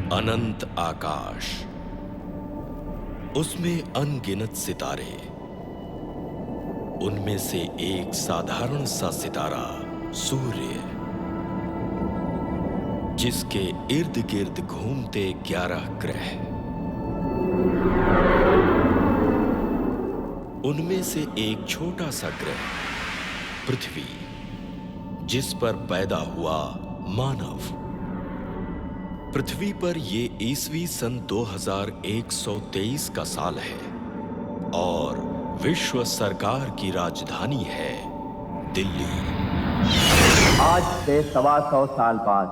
अनंत आकाश, उसमें अनगिनत सितारे, उनमें से एक साधारण सा सितारा सूर्य, जिसके इर्द गिर्द घूमते 11 ग्रह, उनमें से एक छोटा सा ग्रह पृथ्वी, जिस पर पैदा हुआ मानव। पृथ्वी पर ये ईस्वी सन 2123 का साल है और विश्व सरकार की राजधानी है दिल्ली। आज से 125 साल बाद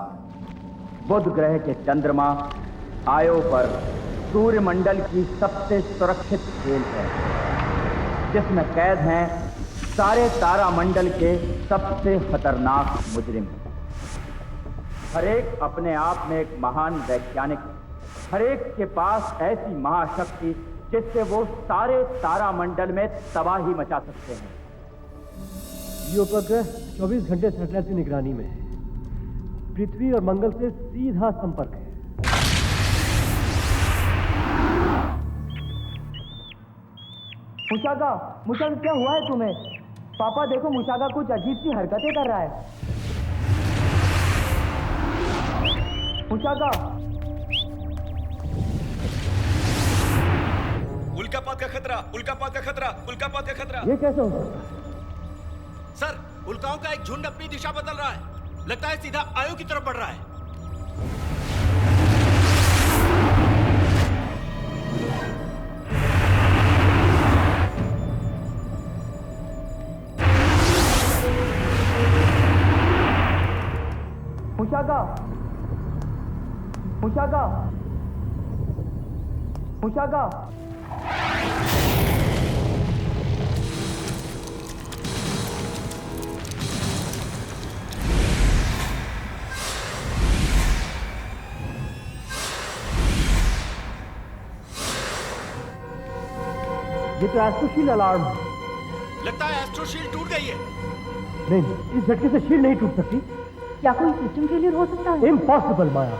बुध ग्रह के चंद्रमा आयो पर सूर्यमंडल की सबसे सुरक्षित खेल है, जिसमें कैद हैं सारे तारामंडल के सबसे खतरनाक मुजरिम। हर एक अपने आप में एक महान वैज्ञानिक, हर एक के पास ऐसी महाशक्ति जिससे वो सारे तारामंडल में तबाही मचा सकते हैं। ये उपग्रह 24 घंटे सैटेलाइट की निगरानी में है। पृथ्वी और मंगल से सीधा संपर्क है। मुशागा, मुशागा क्या हुआ है तुम्हें? पापा देखो, मुशागा कुछ अजीब सी हरकतें कर रहा है। मुशागा, उल्कापात का खतरा, उल्कापात का खतरा, उल्कापात का खतरा। ये कैसे हो सकता है? सर, उल्काओं का एक झुंड अपनी दिशा बदल रहा है। लगता है सीधा आयो की तरफ बढ़ रहा है। मुशागा, मुशागा, मुशागा। ये तो एस्ट्रोशील्ड अलार्म है। लगता है एस्ट्रोशील्ड टूट गई है। नहीं, इस झटके से शील्ड नहीं टूट सकती। क्या कोई सिस्टम फेलियर हो सकता है? इम्पॉसिबल माया।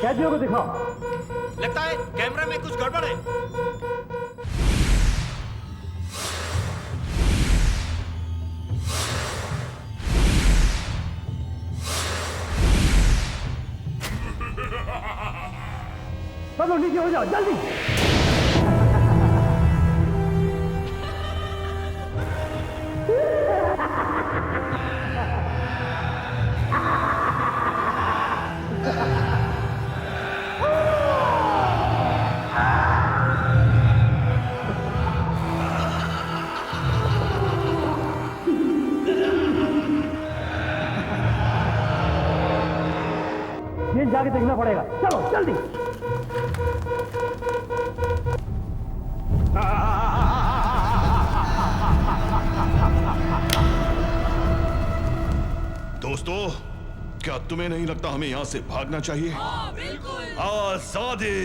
कैदियों को दिखाओ। लगता है कैमरा में कुछ गड़बड़ है। चलो नीचे हो जाओ जल्दी। ये जाके देखना पड़ेगा। चलो जल्दी। दोस्तों, क्या तुम्हें नहीं लगता हमें यहां से भागना चाहिए? हाँ, बिल्कुल। आजादी!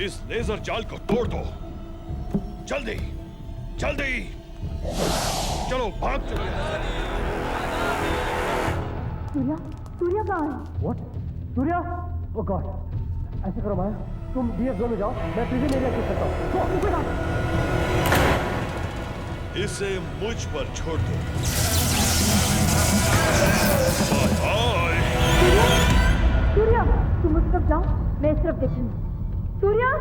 इस लेजर जाल को तोड़ दो। जल्दी जल्दी चलो, भाग चलो। सूर्या, सूर्या कहाँ है? What? सूर्या? Oh God! ऐसे करो माया, तुम डीएस जोन में जाओ, मैं प्रिजन एरिया चेक करता हूँ। Go, ऊपर जाओ। इसे मुझ पर छोड़ दो। बाय। सूर्या, तुम उस तरफ जाओ, मैं इस तरफ देखती हूँ। सूर्या,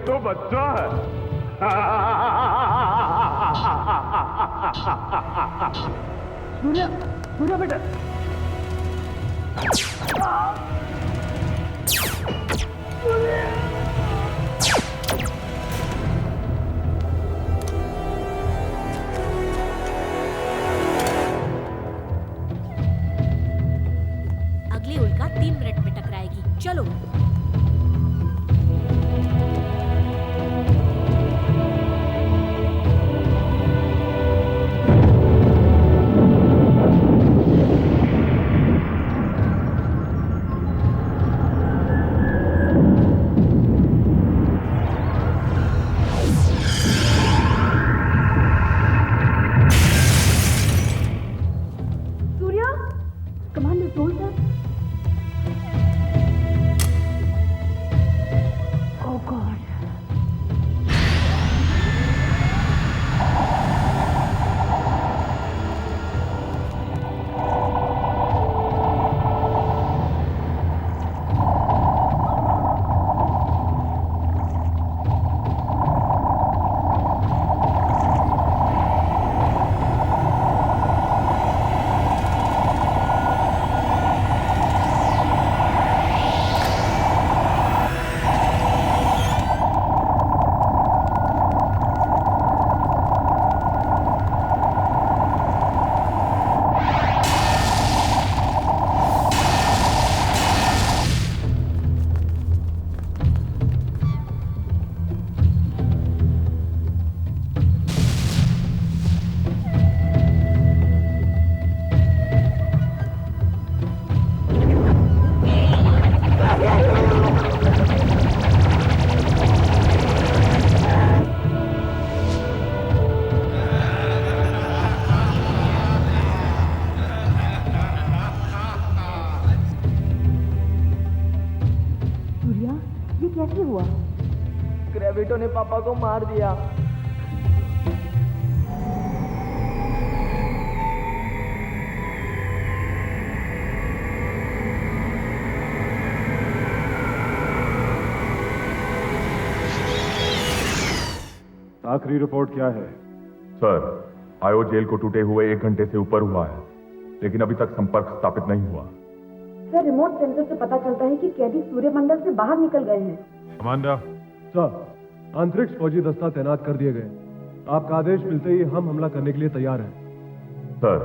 तो बच्चा है। सूर्या, सूर्या बेटा। अगली उल्का 3 मिनट में टकराएगी। चलो। कैसे हुआ? ग्रेविटो ने पापा को मार दिया। आखिरी रिपोर्ट क्या है? सर, आयो जेल को टूटे हुए 1 घंटे से ऊपर हुआ है, लेकिन अभी तक संपर्क स्थापित नहीं हुआ। सर, रिमोट सेंसर से पता चलता है कि कैदी सूर्यमंडल से बाहर निकल गए हैं। कमांडर। सर, अंतरिक्ष फौजी दस्ता तैनात कर दिए गए। आपका आदेश मिलते ही हम हमला करने के लिए तैयार हैं। सर,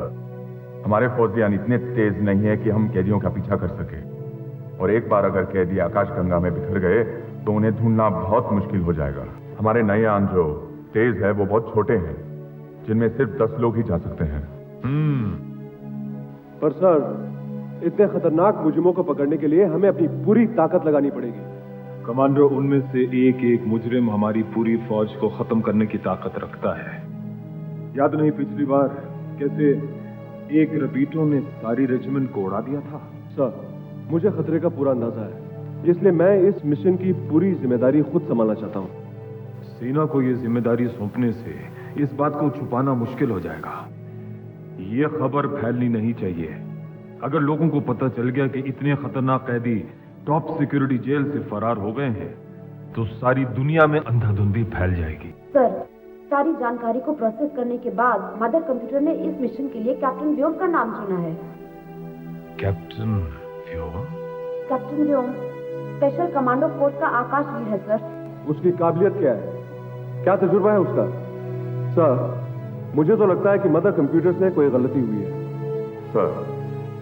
हमारे फौजियान इतने तेज नहीं है कि हम कैदियों का पीछा कर सके, और एक बार अगर कैदी आकाशगंगा में बिखर गए तो उन्हें ढूंढना बहुत मुश्किल हो जाएगा। हमारे नए यान जो तेज है वो बहुत छोटे हैं, जिनमें सिर्फ 10 लोग ही जा सकते हैं। पर सर, इतने खतरनाक मुजरिमों को पकड़ने के लिए हमें अपनी पूरी ताकत लगानी पड़ेगी। कमांडर, उनमें से एक एक मुजरिम हमारी पूरी फौज को खत्म करने की ताकत रखता है। याद नहीं पिछली बार कैसे एक रबीटो ने सारी रेजिमेंट को उड़ा दिया था? सर, मुझे खतरे का पूरा अंदाजा है, इसलिए मैं इस मिशन की पूरी जिम्मेदारी खुद संभालना चाहता हूँ। सेना को ये जिम्मेदारी सौंपने से इस बात को छुपाना मुश्किल हो जाएगा। ये खबर फैलनी नहीं चाहिए। अगर लोगों को पता चल गया कि इतने खतरनाक कैदी टॉप सिक्योरिटी जेल से फरार हो गए हैं, तो सारी दुनिया में अंधाधुंधी फैल जाएगी। सर, सारी जानकारी को प्रोसेस करने के बाद मदर कंप्यूटर ने इस मिशन के लिए कैप्टन व्योम का नाम चुना है। कैप्टन व्योम? कैप्टन व्योम स्पेशल कमांडो फोर्स का आकाशवीर है सर। उसकी काबिलियत क्या है? क्या तजुर्बा है उसका? सर, मुझे तो लगता है कि मदर कंप्यूटर से कोई गलती हुई है। सर,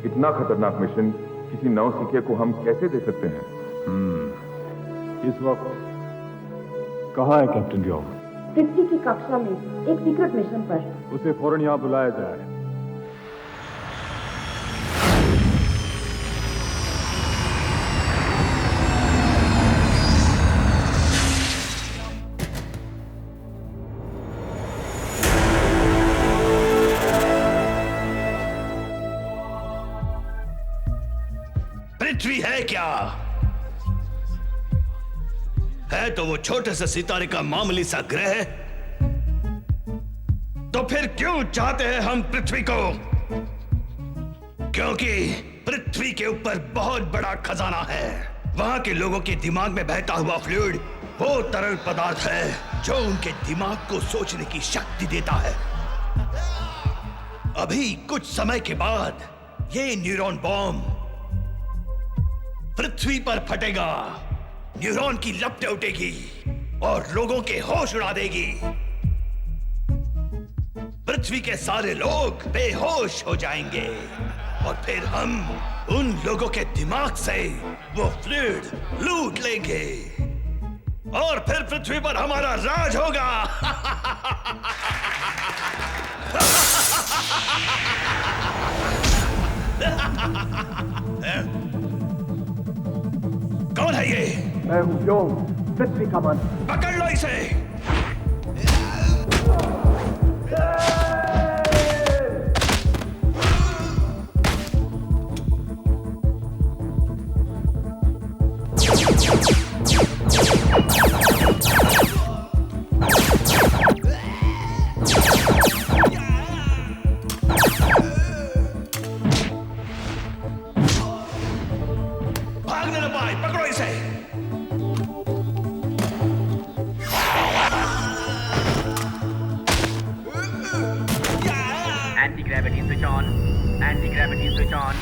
इतना खतरनाक मिशन किसी नौसिखिए को हम कैसे दे सकते हैं? इस वक्त कहाँ है कैप्टन व्योम? पृथ्वी की कक्षा में एक सीक्रेट मिशन पर। उसे फौरन यहाँ बुलाया जाए। पृथ्वी है क्या? है तो वो छोटे से सितारे का मामूली सा ग्रह। तो फिर क्यों चाहते हैं हम पृथ्वी को? क्योंकि पृथ्वी के ऊपर बहुत बड़ा खजाना है। वहां के लोगों के दिमाग में बहता हुआ फ्लूइड वो तरल पदार्थ है जो उनके दिमाग को सोचने की शक्ति देता है। अभी कुछ समय के बाद ये न्यूरॉन बॉम्ब पृथ्वी पर फटेगा, न्यूरॉन की लपटें उठेगी और लोगों के होश उड़ा देगी। पृथ्वी के सारे लोग बेहोश हो जाएंगे और फिर हम उन लोगों के दिमाग से वो फ्लूइड लूट लेंगे और फिर पृथ्वी पर हमारा राज होगा। कौन है ये? मैं हूं व्योम, पृथ्वी का मन। पकड़ लो इसे। भागने न पाए, पकड़ो इसे। Anti-gravity switch on. Anti-gravity switch on.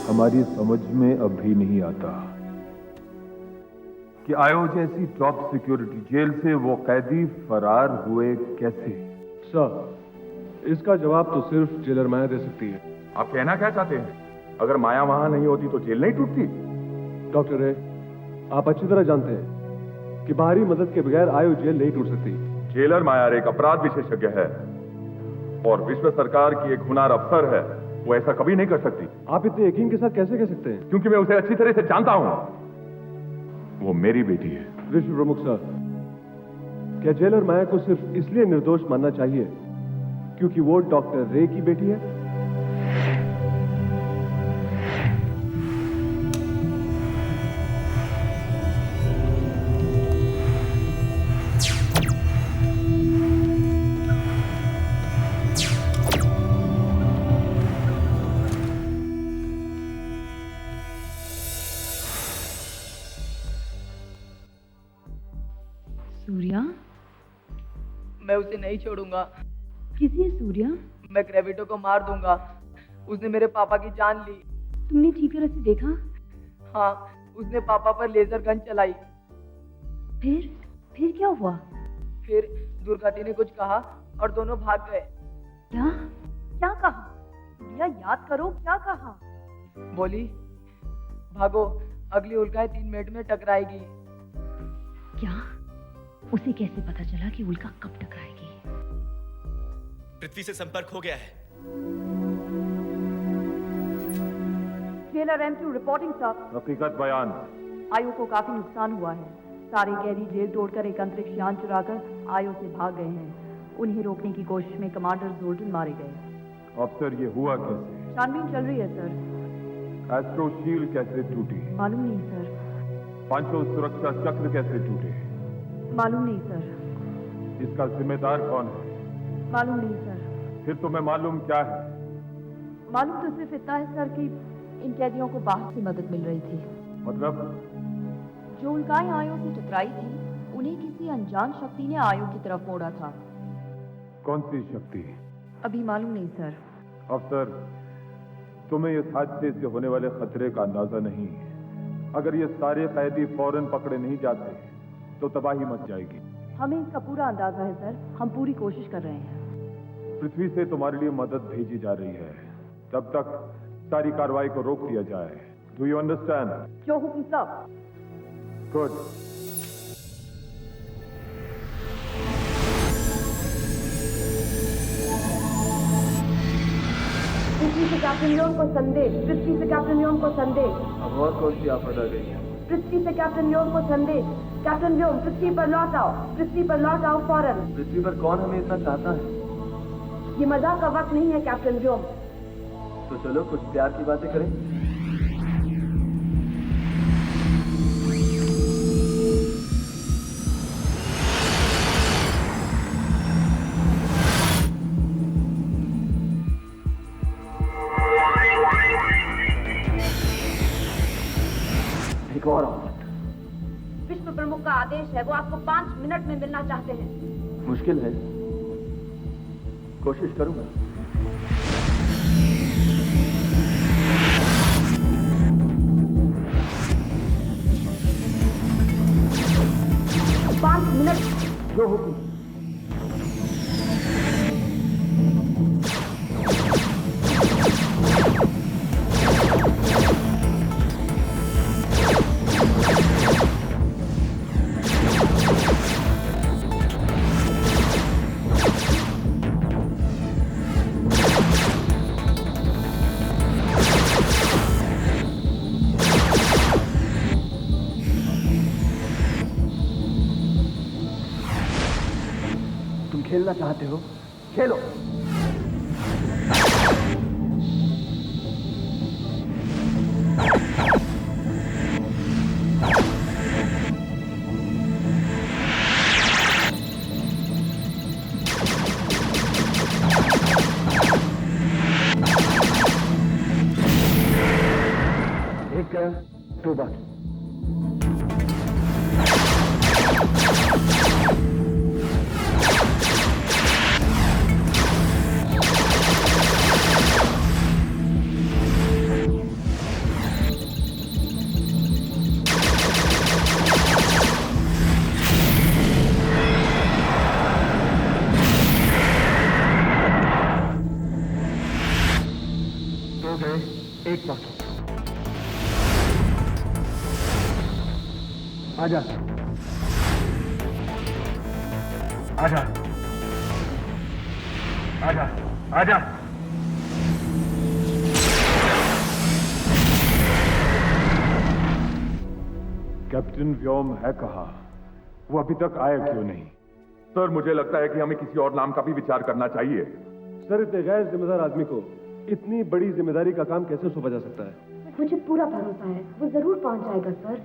हमारी समझ में अब भी नहीं आता कि आयो जैसी टॉप सिक्योरिटी जेल से वो कैदी फरार हुए कैसे। सर, इसका जवाब तो सिर्फ जेलर माया दे सकती है। आप कहना क्या चाहते हैं? अगर माया वहां नहीं होती तो जेल नहीं टूटती? डॉक्टर रे, आप अच्छी तरह जानते हैं कि बाहरी मदद के बगैर आयो जेल नहीं टूट सकती। जेलर मायार एक अपराध विशेषज्ञ है और विश्व सरकार की एक हुनर अफसर है। वो ऐसा कभी नहीं कर सकती। आप इतने यकीन के साथ कैसे कह सकते हैं? क्योंकि मैं उसे अच्छी तरह से जानता हूं। वो मेरी बेटी है। विश्व प्रमुख सर, क्या जेलर माया को सिर्फ इसलिए निर्दोष मानना चाहिए क्योंकि वो डॉक्टर रे की बेटी है? सूर्या, मैं उसे नहीं छोड़ूंगा। किसी है सूर्या? मैं ग्रेविटो को मार दूंगा। उसने मेरे पापा की जान ली। तुमने ठीक तरह से देखा? हाँ, उसने पापा पर लेजर गन चलाई। फिर क्या हुआ? फिर दुर्गाती ने कुछ कहा और दोनों भाग गए। क्या कहा? सूर्या, याद करो, क्या कहा? बोली, भागो, अगली उल्काएं 3 मिनट में टकराएगी। क्या? उसे कैसे पता चला कि उल्का कब टकराएगी? पृथ्वी से संपर्क हो गया है। Jailer M2 reporting sir. हकीकत बयान। आयो को काफी नुकसान हुआ है। सारे कैदी जेल तोड़कर एक अंतरिक्ष यान चुराकर आयो से भाग गए हैं। उन्हें रोकने की कोशिश में कमांडर जोल्टन मारे गए। अफसर, ये हुआ कैसे? छानबीन चल रही है सर। एस्ट्रो शील्ड कैसे टूटी? मालूम नहीं सर। पांचों सुरक्षा चक्र कैसे टूटे? मालूम नहीं सर। इसका जिम्मेदार कौन है? मालूम नहीं सर। फिर तुम्हें मालूम क्या है? मालूम तो सिर्फ इतना है सर कि इन कैदियों को बाहर से मदद मिल रही थी। मतलब? जो उल्काएं आयो से टकराई थी, उन्हें किसी अनजान शक्ति ने आयो की तरफ मोड़ा था। कौन सी शक्ति? अभी मालूम नहीं सर। अफसर, तुम्हें इस हादसे से होने वाले खतरे का अंदाजा नहीं है। अगर ये सारे कैदी फौरन पकड़े नहीं जाते तो तबाही मच जाएगी। हमें इसका पूरा अंदाजा है सर। हम पूरी कोशिश कर रहे हैं। पृथ्वी से तुम्हारे लिए मदद भेजी जा रही है। तब तक सारी कार्रवाई को रोक दिया जाए। Do you understand? जो हुक्म सब। गुड। पृथ्वी से कैप्टन योम को संदेश, पृथ्वी से कैप्टन योम को संदेश। अब और कौन सी आफत आ गई है? पृथ्वी से कैप्टन योम को संदेश, कैप्टन योम पृथ्वी पर लौट आओ, पृथ्वी पर लौट आओ फौरन। पृथ्वी पर कौन हमें इतना चाहता है? ये मजाक का वक्त नहीं है कैप्टन योम। तो चलो कुछ प्यार की बातें करें। एक और आफत। विश्व प्रमुख का आदेश है, वो आपको 5 मिनट में मिलना चाहते हैं। मुश्किल है, कोशिश करूंगा। जो हुक्म। खेलना चाहते हो, खेलो। एक गया, 2 बाकी। एक बाकी। आजा, आजा, आजा, आजा। कैप्टन व्योम है कहाँ? वो अभी तक आया क्यों नहीं? सर मुझे लगता है कि हमें किसी और नाम का भी विचार करना चाहिए। सर इतने गैर जिम्मेदार आदमी को इतनी बड़ी जिम्मेदारी का काम कैसे सौंपा जा सकता है? मुझे पूरा भरोसा है, वो जरूर पहुंच जाएगा सर।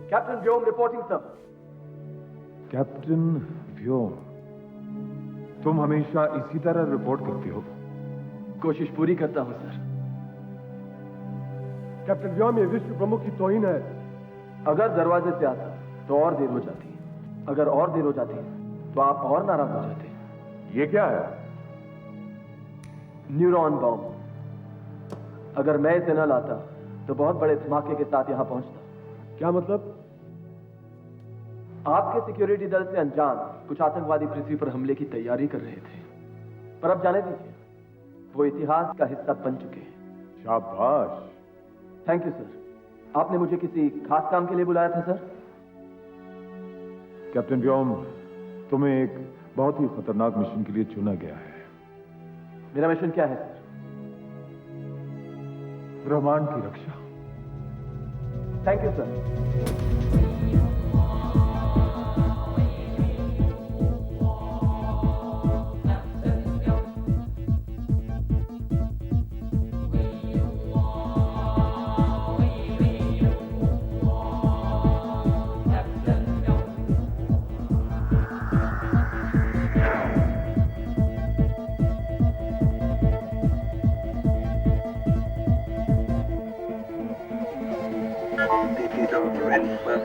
कैप्टन व्योम रिपोर्टिंग सर। कैप्टन व्योम, तुम हमेशा इसी तरह रिपोर्ट करते हो? कोशिश पूरी करता हूं सर। कैप्टन व्योम, ये विश्व प्रमुख की तौहीन है। अगर दरवाजे से आता तो और देर हो जाती, अगर और देर हो जाती तो आप और नाराज हो जाते। ये क्या है? Neuron bomb. अगर मैं इसे न लाता तो बहुत बड़े धमाके के साथ यहां पहुंचता। क्या मतलब? आपके सिक्योरिटी दल से अनजान कुछ आतंकवादी पृथ्वी पर हमले की तैयारी कर रहे थे, पर अब जाने दीजिए, वो इतिहास का हिस्सा बन चुके हैं। शाबाश। Thank you sir. आपने मुझे किसी खास काम के लिए बुलाया था सर? कैप्टन व्योम, तुम्हें एक बहुत ही खतरनाक मिशन के लिए चुना गया है। मेरा मिशन क्या है सर? ब्रह्मांड की रक्षा। Thank you sir. Digital Transfer.